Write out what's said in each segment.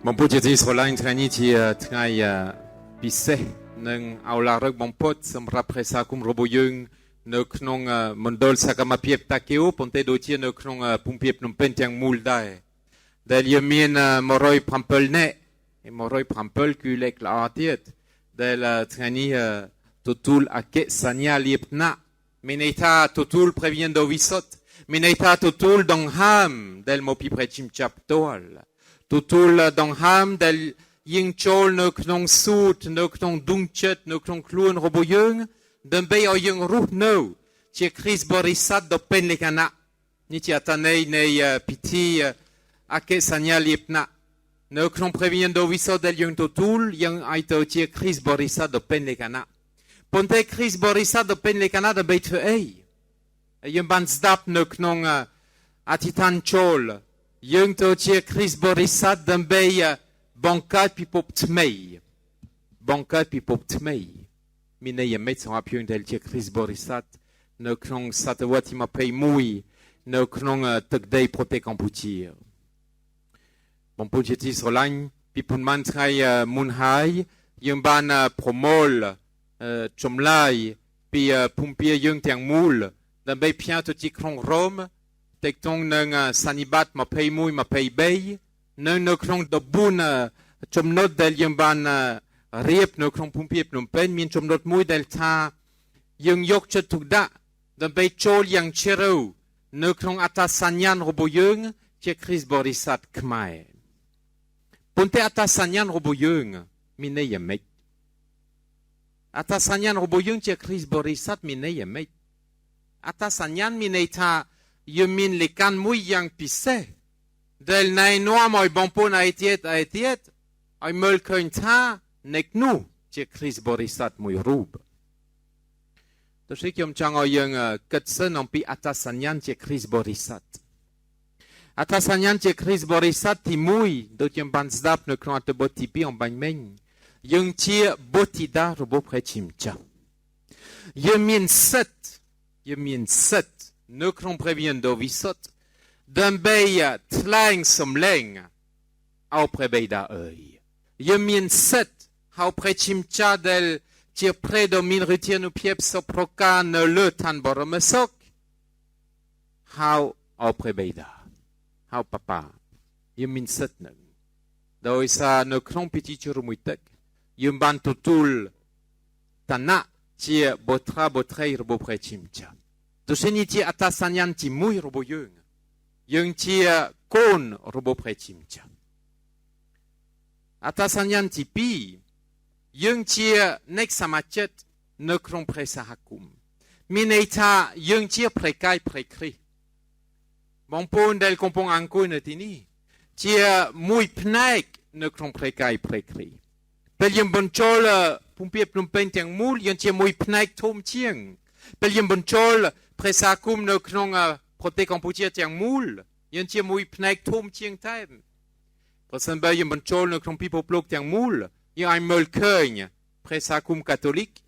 Bon pujiที่สลายทางนี้ที่ทางพิเศษนึงเอาลารักบงพดสำหรับประชาคมรบยึงนึกนงมณฑลสักมาเพียบตะเกียวปนเตดูที่นึกนงปุ่มเพียบนุ่มเป็นจังมูลได้แต่ยังมีมรอยพัมเปิลเน่มรอยพัมเปิลคือเล็กละอาทิตย์แต่ทางนี้tutul ake sanya liepna meneta tutul previendo visot meneta tutul dong ham del mopi prechim chaptol tutul dong ham del yingchol no knong sut no knong dungchet no knong kluon roboyeung den bay o yung ruh no che Chris Borisat do pen lekana ni ti atanei nei piti ake sanya liepna no knong previendo visot del yung tutul yang aito che Chris Borisat do pen lekana Ponte Chris Borisat do pen lekana de beit ei. Yung ban zdap no knong atitan chol. Yung to che Chris Borisat de bei bankat pi pop tmei. Bankat pi pop tmei. Mine ye met son apion del che Chris Borisat no knong satawati ma pei mui no knong tekdei prote kamputir. Bon punjetis rolagne pi pun man trai munhai yung ban promolชมไล่ปีพุ่มเปียยังเตียงมูลดันใบเพียงตัวที่ครองโรมเต็กตรงนึงสันนิบัตมาเพย์มุยมาเพย์เบย์นึงนึกครองดบุนชมนดเดลยังบานเรียบนึกครองพุ่มเปียปนุ่มเป็นมีชมนดมุยเดลทายังยกจุดถูกด่าดันใบโจลยังเชรูนึกครองอัตสัญญาณรบยังเจคริสบริษัทขมายปุ่นเตอัตสัญญาณรบยังมีเนยไม่Atasanyan roboyung che Chris Borisat mine yemet. Atasanyan mine ta yemin lekan mui yang pisse. Del nai noa moi bonpon a etiet. Ay mulkoin ta nek nu che Chris Borisat mui rub. To shik yom chang o yung ketsen on pi atasanyan che Chris Borisat. Atasanyan che Chris Borisat ti mui dot yom banzdap ne kron ate botipi on banymen. Yung chia botida robo prechimcha. Yemin set ne kron previendo visot. Dan beya tlang som leng au prebeida oi. Yemin set hau prechimcha del chia predomin rutien u piep soproka ne le tan boromesok. Hau au prebeida. Hau papa. Yemin set neng. Doi sa ne kron piti churumuitek. Yung ban tutul tana chia botra botrei robo prechimcha. To sheni chia atasanyan ti mui robo yung chia kon robo prechimcha. Atasanyan ti pi yung chia nek samachet ne kron presa hakum. Mineita yung chia prekai prekri. Bon pon del kompong angko netini chia mui pnaik ne kron prekai prekri. Pel yung bonchol pumpie plumpen tiang mul yung tia mui pnaik tom tiang. Pel yung bonchol presakum no knong prote kamputia tiang mul yung tia mui pnaik tom tiang time. Pasan ba yung bonchol no knong pipo plok tiang mul yung ay molkeugne presakum katolik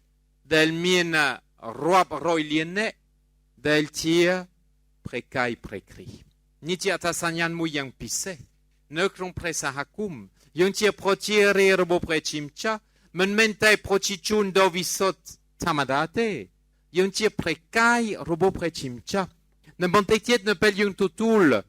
del mien roap roy lienne del tia prekai prekri. Ni tia atasanyan mui yang pisse no knong presahakum. Yung tia protiere robo prechimcha, mentai prochichun do visot tamadate. Yung tia prekai robo prechimcha. Ne bontektiet ne pel yung tutul.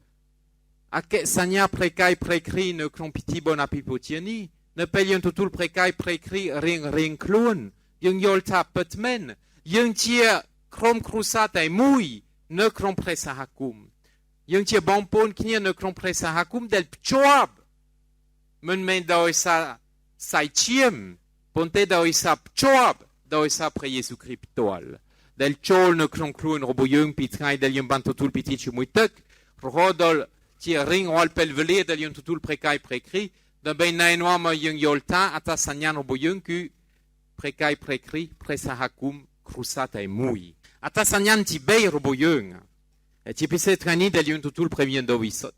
Ake sanya prekai prekri ne kron piti bon apipotieni. Ne pel yung tutul prekai prekri ring klon. Yung yolta petmen. Yung tia krom krusata mui ne kron presa hakum. Yung tia bonpon knia ne kron presa hakum del pchoab. Men dao isa sai chiem, ponte dao isa pchoab, dao isa pre Jesu Christoal. Del chol ne kron kluon roboyeung pitrai del yon bantotul pitit chumuitek, rodol ti ring wal pelvele del yon tutul prekai prekri, de ben nainoa ma yon yolta ata sanyan roboyeung ku prekai prekri presa hakum krusata e mui. Ata sanyan ti bei roboyeung, ti pise trani del yon tutul previendo visot.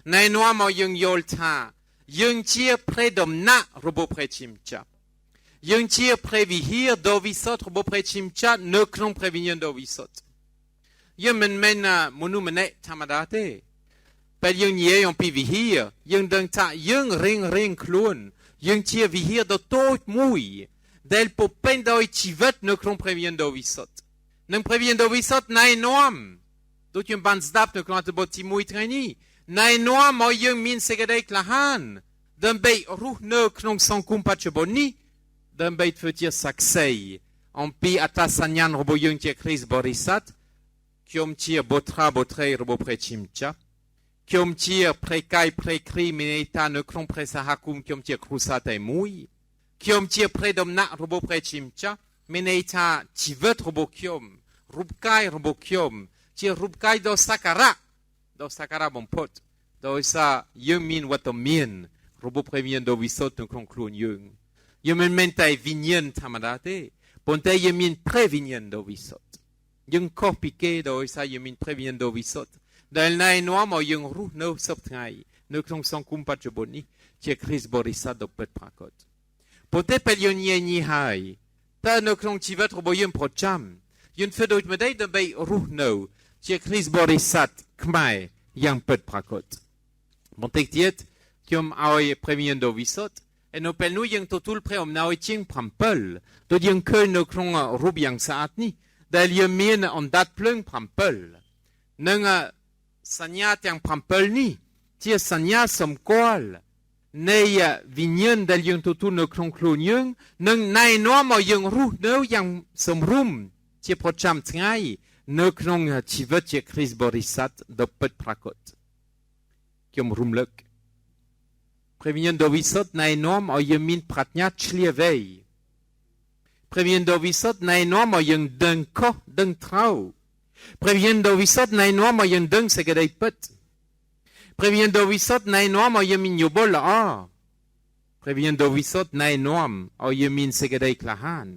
Nainoa ma yon yolta yung tia predomna robo prechimcha. Yung tia previhir do visot robo prechimcha ne knon previnien do visot. Yung men monu menet tamadate. ពេលយើងនិយាយអំពីវិហារយើងដឹងថាយើងរៀងខ្លួនយើងជាវិហារដ៏តូចមួយដែលពោពេញដោយជីវិតនៅក្នុងព្រះវិញ្ញាណដ៏វិសុទ្ធនិងព្រះវិញ្ញាណដ៏វិសុទ្ធណែនាំដូចយើងបានស្ដាប់នៅក្នុងអត្ថបទទី1ថ្ងៃនេះណែនាំឲ្យយើងមានសេចក្តីក្លាហានដើម្បីរស់នៅក្នុងសង្គមបច្ចុប្បន្ននេះដើម្បីធ្វើជាសាក្សីអំពីអត្តសញ្ញាណរបស់យើងជាគ្រីស្ទបរិស័ទខ្ញុំជាបុត្រាបុត្រីរបស់ព្រះជាម្ចាស់ខ្ញុំជាព្រះកាយព្រះគ្រីស្ទមានន័យថានៅក្នុងព្រះសហគមន៍ខ្ញុំជាគ្រួសារតែមួយខ្ញុំជាព្រះដំណាក់របស់ព្រះជាម្ចាស់មានន័យថាជីវិតរបស់ខ្ញុំរូបកាយរបស់ខ្ញុំជារូបកាយដ៏សក្ការៈបំផុតដោយសារយើងមានវត្តមានរបស់ព្រះវិញ្ញាណដ៏វិសុទ្ធនៅក្នុងខ្លួនយើងមិនមែនតែវិញ្ញាណធម្មតាទេប៉ុន្តែយើងមានព្រះវិញ្ញាណដ៏វិសុទ្ធយើងខុសពីគេដោយសារយើងមានព្រះវិញ្ញាណដ៏វិសុទ្ធដែលណែនាំឲ្យយើងរស់នៅសពថ្ងៃនៅក្នុងសង្គមបច្ចុប្បន្ននេះជាគ្រីស្ទបរិស័ទដ៏ពិតប្រាកដប៉ុន្តែពេលយើងនិយាយហើយតើនៅក្នុងជីវិតរបស់យើងប្រចាំយើងធ្វើដូចម្តេចដើម្បីរស់នៅជាគ្រីស្ទបរិស័ទខ្មែរយ៉ាងពិតប្រាកដបន្តិចទៀតខ្ញុំឲ្យព្រះវិញ្ញាណដ៏វិសុទ្ធហើយនៅពេលនោះយើងទទួលព្រះអំណោយជាង7ដូចយើងឃើញនៅក្នុងរូបយ៉ាងស្អាតនេះដែលយើងមានអណ្ដាតភ្លើង7និងសញ្ញាទាំង7នេះជាសញ្ញាសម្គាល់នៃវិញ្ញាណដែលយើងទទួលនៅក្នុងខ្លួនយើងនិងណែនាំឲ្យយើងរស់នៅយ៉ាងសម្រុំជាប្រចាំថ្ងៃនៅក្នុងជីវិតជាគ្រីស្ទបរិស័ទដ៏ពិតប្រាកដខ្ញុំរំលឹកព្រះវិញ្ញាណដ៏វិសុទ្ធណែនាំឲ្យយើងមានប្រាជ្ញាឆ្លៀសវៃព្រះវិញ្ញាណដ៏វិសុទ្ធណែនាំឲ្យយើងដឹងខុសដឹងត្រូវព្រះវិញ្ញាណដ៏វិសុទ្ធណែនាំឲ្យយើងដឹងសេចក្តីពិតព្រះវិញ្ញាណដ៏វិសុទ្ធណែនាំឲ្យយើងមានយោបល់ល្អព្រះវិញ្ញាណដ៏វិសុទ្ធណែនាំឲ្យយើងមានសេចក្តីក្លាហាន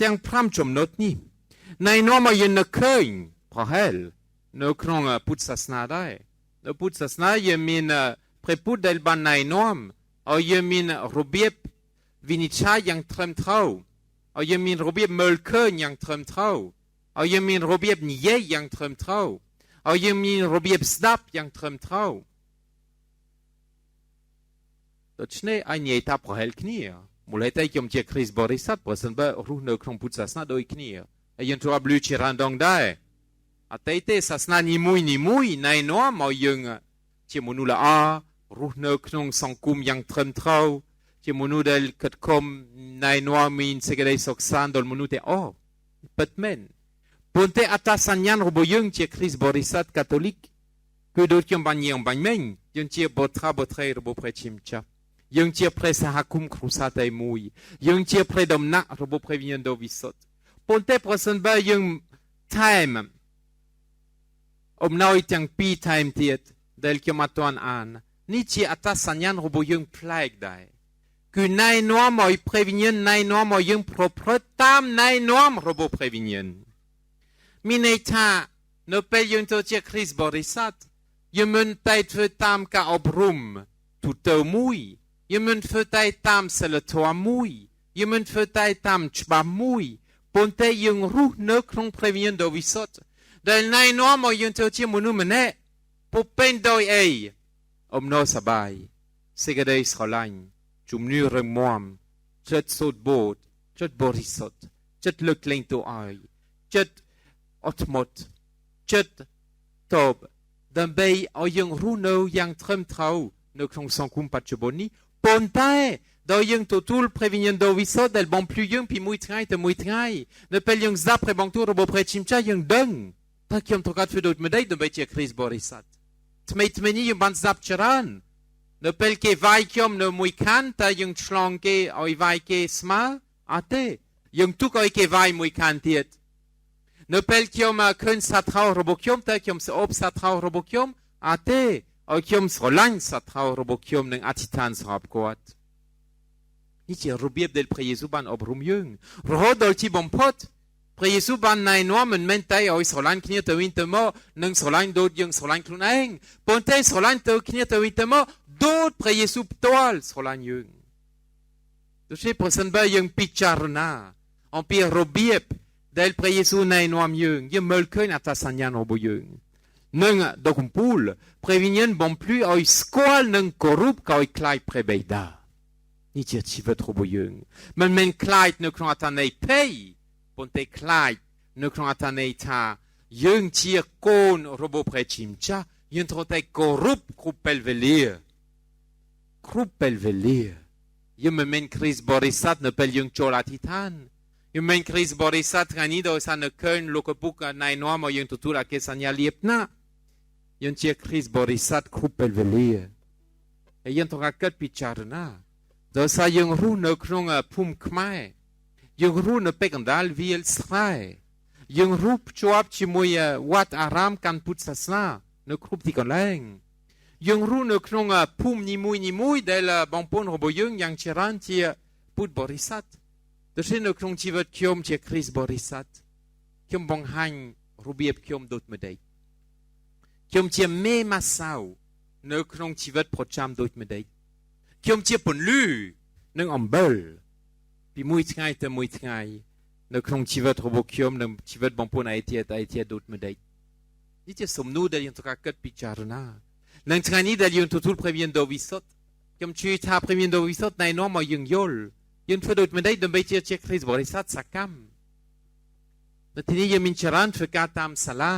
ទាំង5ចំណុចនេះណែនាំឲ្យយើងនឹកឃើញប្រហែលនៅក្នុងពុទ្ធសាសនាដែរនៅពុទ្ធសាសនាយើងមានព្រះពុទ្ធដែលបានណែនាំឲ្យយើងមានរបៀបវិនិច្ឆ័យយ៉ាងត្រឹមត្រូវឲ្យយើងមានរបៀបមើលឃើញយ៉ាងត្រឹមត្រូវឲ្យយើងមានរបៀបនិយាយយ៉ាងត្រឹមត្រូវឲ្យយើងមានរបៀបស្ដាប់យ៉ាងត្រឹមត្រូវដូច្នេះអញនិយាយថាប្រហែលគ្នាមូលហេតុតែខ្ញុំជាគ្រីស្ទបរិស័ទប្រសិនបើរស់នៅក្នុងពុទ្ធសាសនាដូចគ្នាហើយយើងធ្លាប់ឮជារ៉ានដងដែរអតីតសាសនានីមួយណែនាំឲ្យយើងជាមនុស្សល្អរស់នៅក្នុងសង្គមយ៉ាងត្រឹមត្រូវជាមនុស្សដែលខិតខំណែនាំមានសេចក្តីសុខសាន្តដល់មនុស្សទាំងអស់ពិតមែនប៉ុន្តែអត្តសញ្ញាណរបស់យើងជាគ្រីស្ទបរិស័ទកាតូលិកគឺដូចខ្ញុំបាននិយាយអំបញ្ញមិញយើងជាបុត្រាបុត្រីរបស់ព្រះជាម្ចាស់យើងជាព្រះសហគមន៍គ្រួសារតែមួយយើងជាព្រះដំណាក់របស់ព្រះវិញ្ញាណដ៏វិសុទ្ធប៉ុន្តែប្រសិនបើយើងថែមអំណោយទាំងពីរថែមទៀតដែលខ្ញុំអត់ទាន់អាននេះជាអត្តសញ្ញាណរបស់យើងប្លែកដែរគឺណែនាំឲ្យព្រះវិញ្ញាណណែនាំឲ្យយើងប្រព្រឹត្តតាមណែនាំរបស់ព្រះវិញ្ញាណមានន័យថានៅពេលយើងទៅជាគ្រីស្ទបរិស័ទយើងមិនតែធ្វើតាមការអប់រំទូទៅមួយយើងមិនធ្វើតែតាមសិលធម៌មួយយើងមិនធ្វើតែតាមច្បាប់មួយប៉ុន្តែយើងរស់នៅក្នុងព្រះវិញ្ញាណដ៏វិសុទ្ធដែលណែនាំឲ្យយើងទៅជាមនុស្សម្នាក់ពុពេញដោយអីអំណរសប្បាយសេចក្តីស្រឡាញ់ជំនឿរឹងមាំចិត្តសូត្របូតចិត្តបរិសុទ្ធចិត្តលើកលែងទោសឲ្យចិត្តអត់ធ្មត់ចិត្តតបដើម្បីឲ្យយើងរស់នៅយ៉ាងត្រឹមត្រូវនៅក្នុងសង្គមបច្ចុប្បន្ននេះប៉ុន្តែដោយយើងទទួលព្រះវិញ្ញាណដ៏វិសុទ្ធដែលបំភ្លឺយើងពីមួយថ្ងៃទៅមួយថ្ងៃនៅពេលយើងស្ដាប់ព្រះបង្គាប់របស់ព្រះជាម្ចាស់យើងដឹងថាខ្ញុំត្រូវការធ្វើដូចម្តេចដើម្បីជាគ្រីស្ទបរិស័ទថ្មីនេះយើងបានស្ដាប់ច្រើននៅពេលគេវាយខ្ញុំនៅមួយខានតើយើងឆ្លងគេឲ្យវាយគេស្មើអត់ទេយើងទុកឲ្យគេវាយមួយខានទៀតនៅពេលខ្ញុំឃើញសត្រូវរបស់ខ្ញុំតើខ្ញុំស្អូបសត្រូវរបស់ខ្ញុំអត់ទេឲ្យខ្ញុំស្រឡាញ់សត្រូវរបស់ខ្ញុំនឹងអធិដ្ឋានសម្រាប់គាត់នេះជារបៀបដែលព្រះយេស៊ូវបានអប់រំយើងរហូតដល់ទីបំផុតព្រះយេស៊ូវបានណែនាំមិនមែនតែឲ្យស្រឡាញ់គ្នាទៅវិញទៅមកនិងស្រឡាញ់ដូចយើងស្រឡាញ់ខ្លួនឯងប៉ុន្តែស្រឡាញ់ទៅគ្នាទៅវិញទៅមកដូចព្រះយេស៊ូវផ្ទាល់ស្រឡាញ់យើងដូច្នេះប្រសិនបើយើងពិចារណាអំពីរបៀបដែលព្រះយេស៊ូវណែនាំយើងមើលឃើញអត្តសញ្ញាណរបស់យើង នឹងដកកំពូលព្រះវិញ្ញាណបំភ្លឺឲ្យស្គាល់នឹងគោរពក៏ឲ្យខ្លាចព្រះបិតានេះជាជីវិតរបស់យើងមិនមែនខ្លាចនៅក្នុងអត្ថន័យភ័យប៉ុន្តែខ្លាចនៅក្នុងអត្ថន័យថាយើងជាកូនរបស់ព្រះជាម្ចាស់យើងត្រូវតែគោរពគ្រប់ពេលវេលាគ្រប់ពេលវេលាយើងមិនមែនគ្រីស្ទបរិស័ទនៅពេលយើងចូលអធិដ្ឋានយើងមិនគ្រីស្ទបរិស័ទថ្ងៃនេះដោយសារនៅឃើញលោកឪពុកណៃនាំមកយើងទទួលអកេសញ្ញាលៀបណាយើងជាគ្រីស្ទបរិស័ទគ្រប់ពេលវេលាហើយយើងត្រូវកាត់ពិចារណាដោយសារយើងរស់នៅក្នុងភូមិខ្មែរយើងរស់នៅពេលកណ្ដាលវាលស្រែយើងរស់ភ្ជាប់ជាមួយវត្តអារាមកាន់ពុទ្ធសាសនានៅគ្រប់ទីកន្លែងយើងរស់នៅក្នុងភូមិនីមួយដែលបងប្អូនរបស់យើងយ៉ាងច្រើនជាពុទ្ធបរិស័ទដូច្នេះនៅក្នុងជីវិតខ្ញុំជាគ្រីស្ទបរិស័ទខ្ញុំបង្ហាញរបៀបខ្ញុំដូចម្ដេចខ្ញុំជាមេម៉ាសាវនៅក្នុងជីវិតប្រចាំដូចម្ដេចខ្ញុំជាពន្លឺនិងអំបិលពីមួយថ្ងៃទៅមួយថ្ងៃនៅក្នុងជីវិតរបស់ខ្ញុំនិងជីវិតបងប្អូនឯទៀតដូចម្ដេចនេះជាសំណួរដែលយើងត្រូវការគិតពិចារណានិងថ្ងៃនេះដែលយើងទទួលព្រះវិញ្ញាណដ៏វិសុទ្ធខ្ញុំជឿថាព្រះវិញ្ញាណដ៏វិសុទ្ធណែនាំឲ្យយើងយល់យើងធ្វើដូចម្ដេចដើម្បីជាគ្រីស្ទបរិស័ទសកម្មនៅទីនេះយើងមានច្រើនធ្វើការតាមសាលា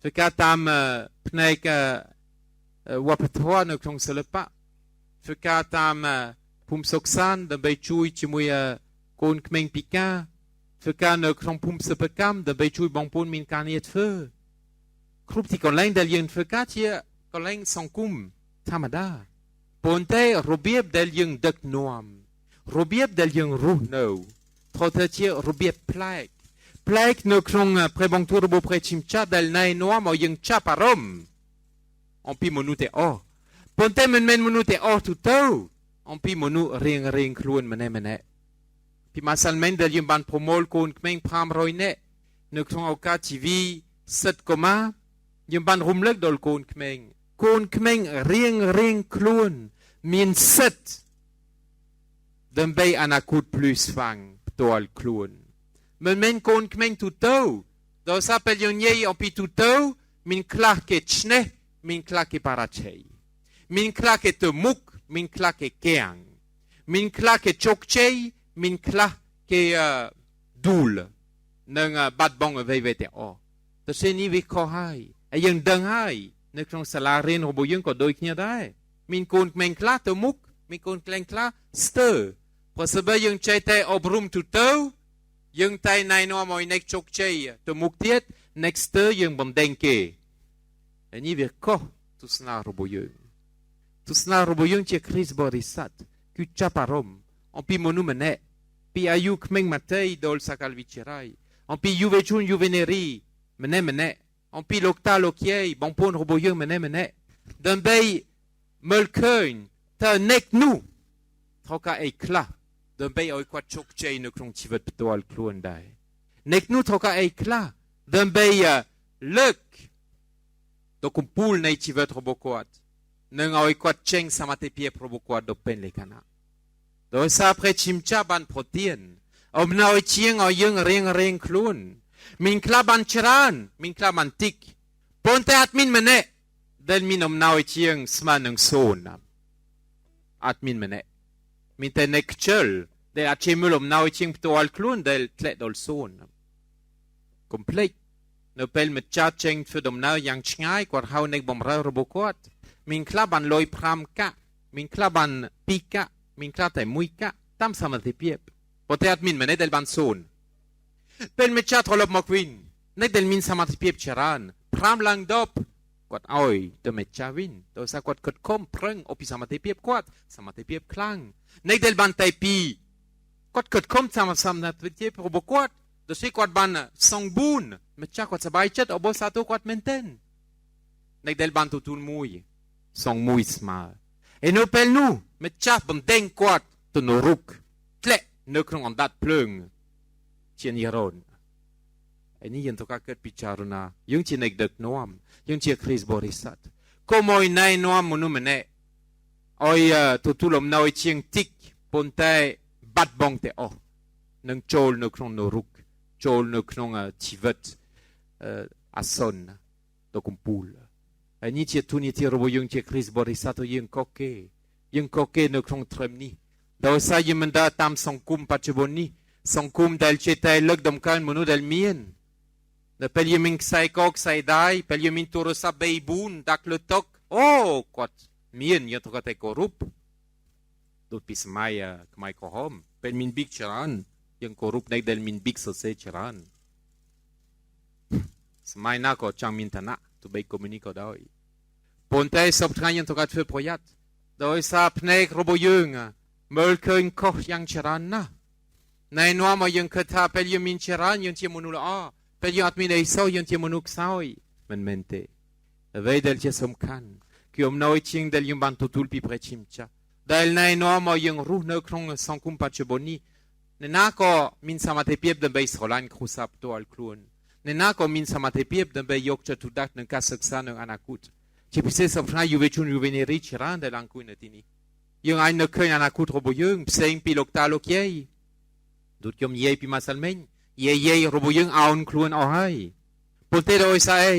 ធ្វើការតាមផ្នែកវប្បធម៌នៅក្នុងសិល្បៈធ្វើការតាមភូមិសុខសាន្តដើម្បីជួយជាមួយកូនក្មេងពិការធ្វើការនៅក្នុងភូមិសិប្បកម្មដើម្បីជួយបងប្អូនមានការងារធ្វើគ្រប់ទីកន្លែងដែលយើងធ្វើការជាកន្លែងសង្គមធម្មតាប៉ុន្តែរបៀបដែលយើងដឹកនាំរបៀបដែលយើងរស់នៅត្រូវតែជារបៀបប្លែកនៅក្នុងព្រះបង្គាប់របស់ព្រះជាម្ចាស់ដែលណែនាំឲ្យយើងចាប់អារម្មណ៍អំពីមនុស្សទាំងអស់ប៉ុន្តែមិនមែនមនុស្សទាំងអស់ទូទៅអំពីមនុស្សរៀងខ្លួនម្នាក់ពីម៉ាសាល់មែនដែលយើងបានប្រមូលកូនក្មេង500នាក់នៅក្នុងឱកាសជីវីសិទ្ធិកុមារយើងបានរំលឹកដល់កូនក្មេងរៀងខ្លួនមានសិទ្ធិដើម្បីអនាគតភ្លឺស្វាងផ្ទាល់ខ្លួនមិនមែនកូនក្មេងទូទៅដោយសារពេលយើងនិយាយអំពីទូទៅមានខ្លះគេឈ្នះមានខ្លះគេបរាជ័យមានខ្លះគេទៅមុខមានខ្លះគេកៀងមានខ្លះគេជោគជ័យមានខ្លះគេដួលនឹងបាត់បង់អ្វីទាំងអស់តែសេនេះវាខុសហើយហើយយើងដឹងហើយនៅក្នុងសាលារៀនរបស់យើងក៏ដូចគ្នាដែរមានកូនក្មេងខ្លះទៅមុខមានកូនក្មេងខ្លះស្ទើរព្រោះបើយើងចេះតែអប់រំទូទៅយើងតែណែនាំឲ្យអ្នកជោគជ័យទៅមុខទៀត next ស្ទើរយើងបំដេញគេហើយនេះវាខុសទស្សនៈរបស់យើងទស្សនៈរបស់យើងជាគ្រីស្ទបរិស័ទគឺចាប់អារម្មណ៍អំពីមនុស្សម្នាក់ពីអាយុក្មេងមកទេដល់សាកលវិទ្យាល័យអំពីយុវជនយុវនារីម្នាក់អំពីលោកតាលោកយាយបងប្អូនរបស់យើងម្នាក់ដើម្បីមើលឃើញតើអ្នកនោះត្រូវការអីខ្លះដើម្បីឲ្យគាត់ជោគជ័យនៅក្នុងជីវិតផ្ទាល់ខ្លួនដែរអ្នកនោះត្រូវការអីខ្លះដើម្បីលើកទៅកំពូលនៃជីវិតរបស់គាត់នឹងឲ្យគាត់ចេញសមត្ថភាពរបស់គាត់ទៅពេញលក្ខណៈដោយសារព្រះជាម្ចាស់បានប្រទានអំណោយជាងឲ្យយើងរៀងខ្លួនមានខ្លះបានច្រើនមានខ្លះបានតិចប៉ុន្តែអត់មានម្នាក់ដែលមានអំណោយជាងស្មើនឹង0អត់មានម្នាក់មានតែអ្នកខ្ជិលដែលអាចជាមើលអំណោយជាងផ្ទាល់ខ្លួនដែលធ្លាក់ដល់0កុំភ្លេចនៅពេលម្ចាស់ចេញធ្វើដំណើរយ៉ាងឆ្ងាយគាត់ហៅអ្នកបម្រើរបស់គាត់មានខ្លះបានលុយ5កាក់មានខ្លះបាន2កាក់មានខ្លះតែ1កាក់តាមសមត្ថភាពប៉ុន្តែអត់មានម្នាក់ដែលបាន0ពេលម្ចាស់ត្រឡប់មកវិញអ្នកដែលមានសមត្ថភាពច្រើន5ឡើង10គាត់ឲ្យទៅម្ចាស់វិញដោយសារគាត់ខិតខំប្រឹងពីសមត្ថភាពគាត់សមត្ថភាពខ្លាំងអ្នកដែលបានតែ2គាត់ខិតខំសមត្ថភាពរបស់គាត់ដូចជាគាត់បានសង4ម្ចាស់គាត់សប្បាយចិត្តអបអរសាទរគាត់មែនទែនអ្នកដែលបានទទួល1សង1ស្មើហើយនៅពេលនោះម្ចាស់បំដេញគាត់ទៅនរកធ្លាក់នៅក្នុងអណ្ដាតភ្លើងជានិរន្តរ៍ហើយនេះយើងត្រូវការគិតពិចារណាយើងជាអ្នកដឹកនាំយើងជាគ្រីស្ទបរិស័ទកុំឲ្យណែនាំមនុស្សម្នាក់ឲ្យទទួលអំណោយជាងតិចប៉ុន្តែបាត់បង់តែអស់នឹងចូលនៅក្នុងនរកចូលនៅក្នុងជីវិតអាសន្ន ตัวกุมปูลอันนี้เชื่อทุนนี้ที่เรายังเชื่อคริสต์บริษัทตัวยังก็เกยังก็เกในครองเทรมนี้โดยสายมันได้ตามสังคมปัจจุบันนี้สังคมเดลเจตายเลิกดมกันมนุษย์เดลเมียนเดลเปลี่ยนมิงใส่กอกใส่ได้เปลี่ยนมิงตัวรศัพท์ใบบุญดักเลือดตกโอ้กอดเมียนยังต้องการกอรุปดูพิสมัยไม่ก็หอมเป็นมินบิ๊กชรันยังกอรุปในเดลมินบิ๊กโซเซชรันสมัยน่าก็จังมินธนะตัวใบคอมมิวนิก็ได้ปนแต่สับทางยังต้องการช่วยประหยัดโดยสาพเนกรบยึงเมื่อคืนก็ยังชรันนะในนัวมายังคดท่าเปลี่ยนมินชรันยังเชื่อมนุษย์เปลี่ยนอัตมินไอโซยังเชื่อมนุษย์สาวมันเมนเตเวเดลเชื่อสำคัญคืออมน้อยชิงเดลยังบันทุตุลปีประชิมจ้าเดลในนัวมายังรู้เนื้อครองสังคมปัจจุบันนี้ในนักก็มินสามารถเปรียบดันไปสโลานครูสับตัวอัลครูนในนักก็มินสามารถเปรียบดันไปยกจตุดักในการศึกษาในอนาคตที่พิเศษสำคัญอยู่เวชุนอยู่เวเนริชรันเดลังคุยในที่นี้ยังไงนึกเคยอนาคตรบยึงเซ็งปีลกตาลกเย่ดูดยมเย่ปีมาสัลเมนเย่รบยึงเอาครูนเอาให้ปุ่นเตโดยสาย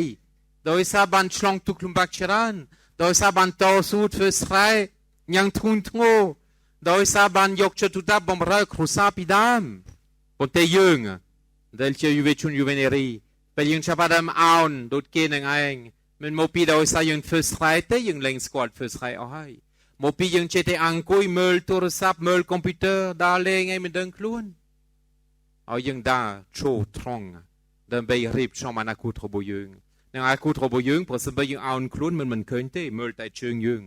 โดยสาบันชลองตุกลุมบักชรันโดยสาบันต่อสู้เพื่อสไลยังทุนทงโดยสาบันยกจตุดับบอมรักครูซาปิดามปุ่นเตยึงเดลเชยูเวชุนยูเวเนรีเป็นยังชาบดามเอาดูดเกนยังไงมันโมปีโดยสายังเพื่อสไลเตยังเล็งสควอตเพื่อสไลเอาให้โมปียังเจตอังคุยเมลโทรศัพท์เมลคอมพิวเตอร์ดาเลงไงมันเดินคล้วนเอายังดาโชว์ทรองเดินไปรีบช่องมานาคูทรบยึงในอาคูทรบยึงเพราะสมัยยังเอาคล้วนมันเคยเตะเมลแต่เชิงยึง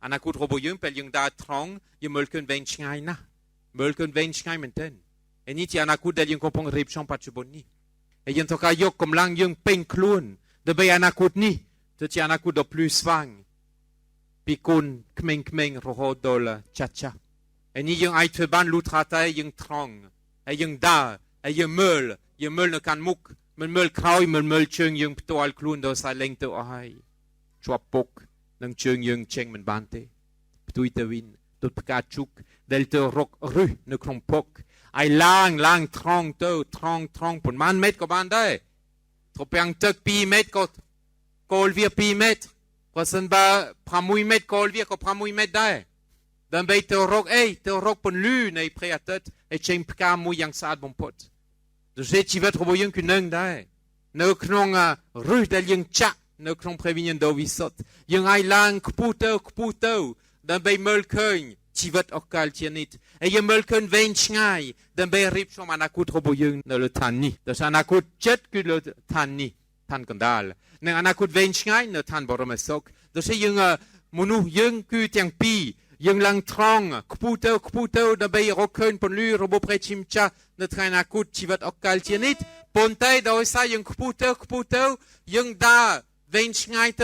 อนาคูทรบยึงเป็นยังดาทรองยังเมลเคยเว้นช่างนะเมลเคยเว้นช่างมันเต้นอันนี้ที่อนาคูเดยังคงพงรีบช่องปัจจุบันนี้ไอ้ยังต้องการยกกำลังยังเป็นคล้วนเดินไปอนาคูนี้จะที่อนาคูดพลุสฟังปีกุนเขมงโรโฮโดลชัดอันนี้ยังไอเธอบ้านลูทาไตยังทรองไอยังดาไอยังเมลในการมุกมันเมลคราวมันเมลเชิงยังตัวอัลคลูนโดยสายเล็งตัวให้จวบปกนังเชิงยังเชงมันบานเตตุยเตวินตุดประกาศชุกเดลเตอรกรึในครองปกไอล่างทรองเตอทรองผลมันเม็ดก็บานได้ทบยังเจกปีเม็ดก็โกลเวียปีเม็ดเพราะฉะนั้นพามุยเม็ดโกลเวียก็พามุยเม็ดได้ดันไปเตอรกเตอรกปนลือในพระอาทิตย์ไอเชงประกามุยยังสะอาดบ่มพดดูเสียชีวิตของบุญคุณนั่งได้เนื้อครองรื้อแต่ยังจักเนื้อครองพระวิญญาณดวิสุทธิ์ยังไอลางขปูเตอดันไปเมลเคยชีวิตออกาลเชียนิดไอยังเมลเคยเวนช่ายดันไปรีบชมอนาคตของบุญในเรื่องนี้แต่อนาคตเจ็ดคือเรื่องนี้ท่านกันได้ในอนาคตเวนช่ายในท่านบรมศกแต่เสียยังมนุษย์ยังคือเตียงปียังลังทรองขปูเตอดันไปรกเคยปนลือระบบประชิมจ้าในทางอนาคตชีวิตออกาลเชียนิดปนเตยโดยสายยังขปูเตอยังดาเวนช่ายเต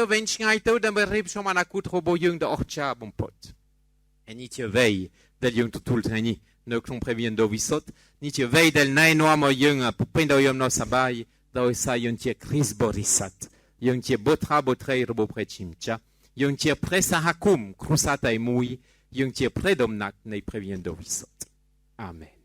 อดันไปรีบชมอนาคตของบุญในออกชาบุมพดอันนี้เชื่อเว้ยเดลยังทุลทางนี้เนื้อครองพระวิญญาณดวิสุทธิ์นี่เชื่อเว้ยเดลในนัวมายังเป็นโดยยมนสบายโดยสายยังเชื่อคริสบริษัทยังเชื่อบทราระบบประชิมจ้ายังเชื่อพระสหคุมครุสาไตมุยยังเชื่อพระดมนักในพระวิญญาณดวิสุทธิ์อาเมน